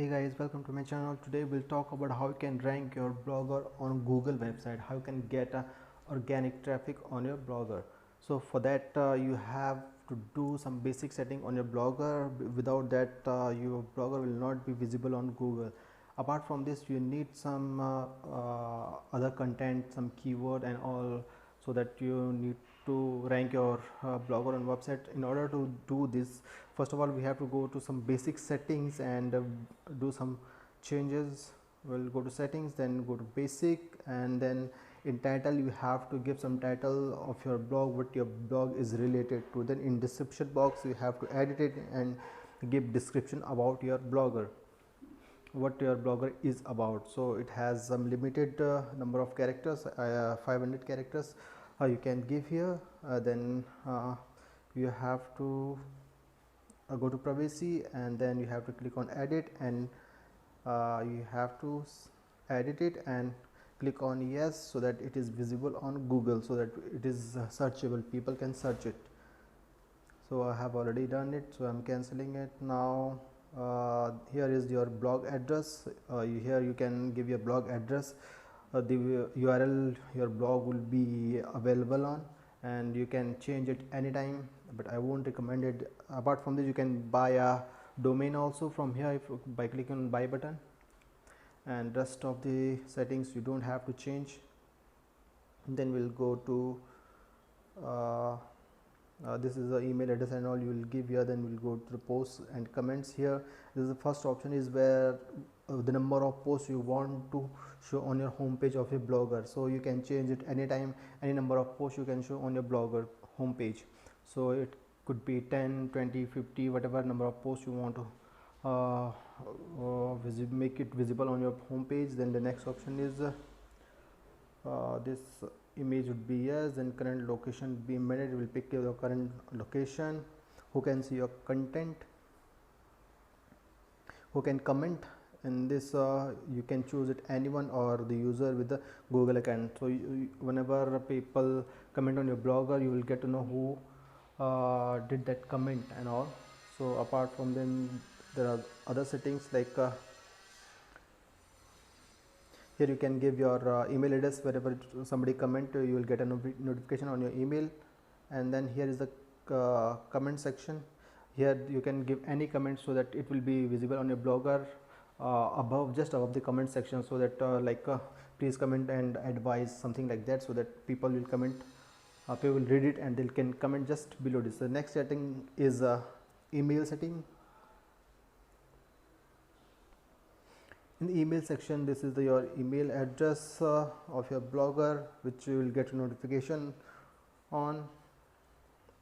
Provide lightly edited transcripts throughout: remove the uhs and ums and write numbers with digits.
Hey guys, welcome to my channel. Today we'll talk about how you can rank your blogger on Google website, how you can get organic traffic on your blogger. So for that you have to do some basic setting on your blogger. Without that your blogger will not be visible on Google. Apart from this, you need some other content, some keyword and all, so that you need to rank your blogger on website. In order to do this, first of all we have to go to some basic settings and do some changes. We'll go to settings, then go to basic, and then in title you have to give some title of your blog, what your blog is related to. Then in description box you have to edit it and give description about your blogger, what your blogger is about. So it has some limited number of characters, 500 characters you can give here. Then you have to go to privacy, and then you have to click on edit, and you have to edit it and click on yes, so that it is visible on Google, so that it is searchable, people can search it. So I have already done it, so I'm cancelling it now. Here is your blog address. Here you can give your blog address, the URL your blog will be available on, and you can change it anytime, but I won't recommend it. Apart from this, you can buy a domain also from here by clicking on buy button, and rest of the settings you don't have to change. And then we'll go to this is the email address and all you will give here. Then we'll go to the posts and comments. Here this is the first option, is where the number of posts you want to show on your home page of your blogger. So you can change it anytime, any number of posts you can show on your blogger home page. So it could be 10, 20, 50, whatever number of posts you want to make it visible on your home page. Then the next option is this image would be yes, and current location be embedded. It will pick your current location. Who can see your content, who can comment in this, you can choose it anyone or the user with the Google account. So whenever people comment on your blogger, you will get to know who did that comment and all. So apart from them, there are other settings like here you can give your email address. Wherever somebody comment, you will get a notification on your email. And then here is the comment section. Here you can give any comment, so that it will be visible on your blogger just above the comment section, so that please comment and advise, something like that, so that people will comment, people will read it and they can comment just below this. The next setting is email setting. In the email section, this is your email address of your blogger, which you will get a notification on.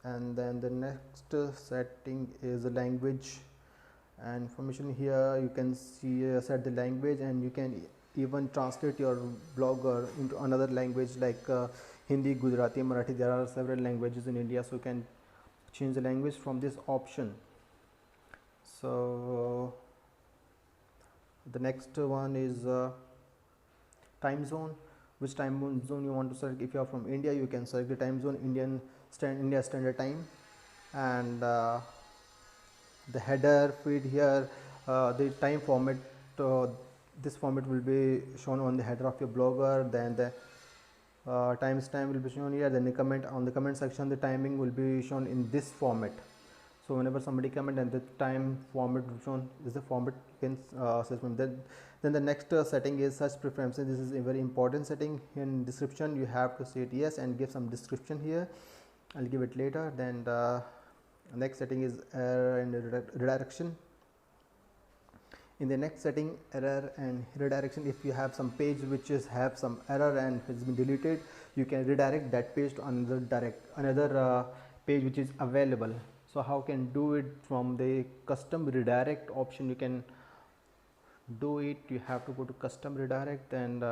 And then the next setting is the language and information. Here you can see set the language, and you can even translate your blogger into another language like Hindi, Gujarati, Marathi. There are several languages in India, so you can change the language from this option. So the next one is time zone. Which time zone you want to select. If you are from India, you can select the time zone India Standard Time. And the header feed here, the time format, this format will be shown on the header of your blogger. Then the timestamp will be shown here. Then the comment on the comment section, the timing will be shown in this format. So whenever somebody comment, and the time format shown is the format you can search from. Then the next setting is search preferences. This is a very important setting. In description you have to say it yes and give some description here. I'll give it later. Then the next setting is error and redirection. In the next setting, error and redirection, if you have some page which have some error and has been deleted, you can redirect that page to another page which is available. So how can do it? From the custom redirect option you can do it. You have to go to custom redirect, and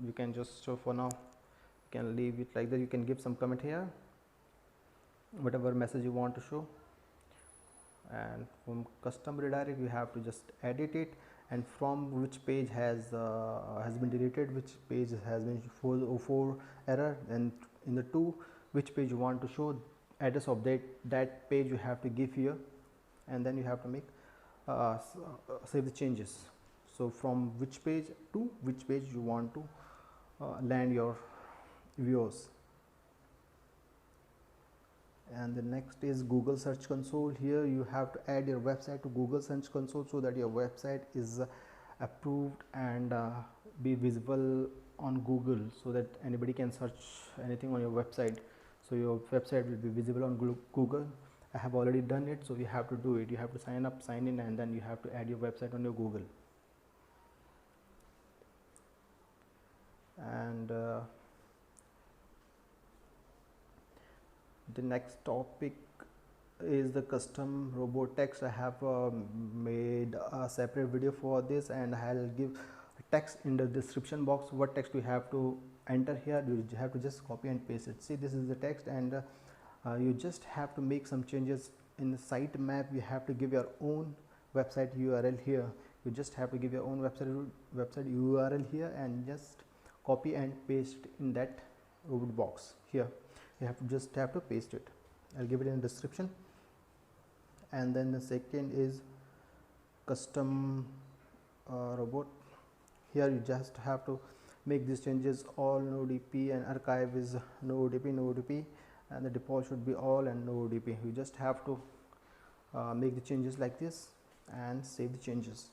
you can just show, for now you can leave it like that. You can give some comment here, whatever message you want to show. And from custom redirect you have to just edit it, and from which page has been deleted, which page has been 404 error, and in the 2 which page you want to show, address of that page you have to give here, and then you have to make save the changes. So from which page to which page you want to land your viewers. And the next is Google Search Console. Here you have to add your website to Google Search Console so that your website is approved and be visible on Google, so that anybody can search anything on your website. So your website will be visible on Google. I have already done it, so you have to do it. You have to sign up, sign in, and then you have to add your website on your Google. And the next topic is the custom robot text. I have made a separate video for this, and I'll give text in the description box. What text you have to enter here, you have to just copy and paste it. See, this is the text, and you just have to make some changes in the sitemap. You have to give your own website URL here. You just have to give your own website URL here and just copy and paste in that robot box here. You have to just have to paste it. I'll give it in the description. And then the second is custom robot. Here you just have to make these changes. All NodeP and archive is NodeP, and the default should be all and NodeP. You just have to make the changes like this and save the changes.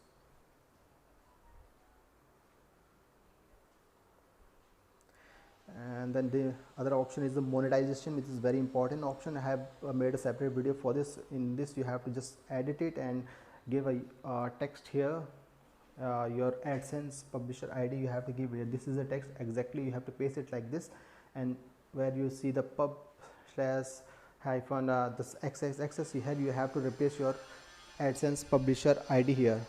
And then the other option is the monetization, which is very important option. I have made a separate video for this. In this you have to just edit it and give a text here. Your AdSense publisher ID you have to give here. This is the text exactly. You have to paste it like this, and where you see the pub slash hyphen this XXX here, you have to replace your AdSense publisher ID here.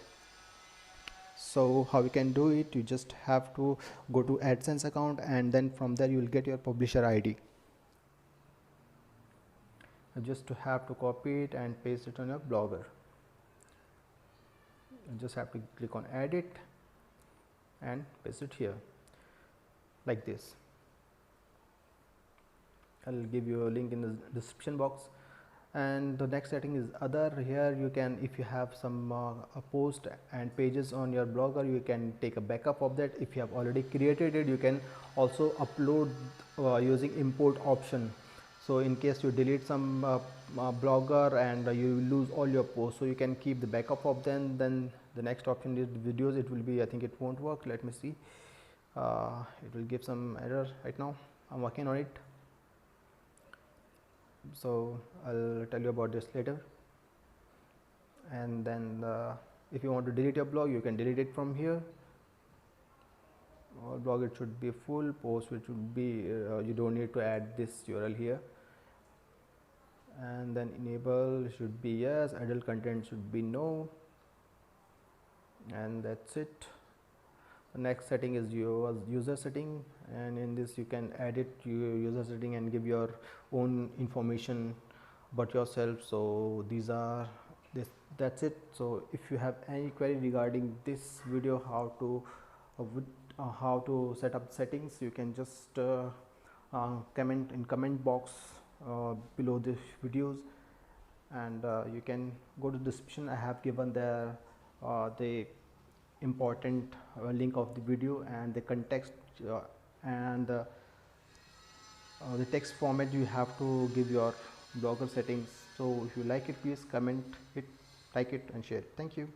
So how you can do it, you just have to go to AdSense account, and then from there you will get your publisher ID. You just have to copy it and paste it on your Blogger. You just have to click on edit and paste it here like this. I'll give you a link in the description box. And the next setting is other. Here you can, if you have some post and pages on your Blogger, you can take a backup of that. If you have already created it, you can also upload using import option. So in case you delete some Blogger and you lose all your posts, so you can keep the backup of them. Then the next option is videos. It will be, I think it won't work. Let me see. It will give some error right now. I'm working on it. So I'll tell you about this later. And then if you want to delete your blog, you can delete it from here. Or blog, it should be full. Post, which should be you don't need to add this URL here. And then enable should be yes, adult content should be no, and that's it. The next setting is your user setting, and in this you can edit your user setting and give your own information about yourself. So these are that's it. So if you have any query regarding this video, how to set up settings, you can just comment in comment box below the videos, and you can go to the description. I have given there the important link of the video and the context and the text format. You have to give your Blogger settings. So if you like it, please comment it, like it, and share it. Thank you.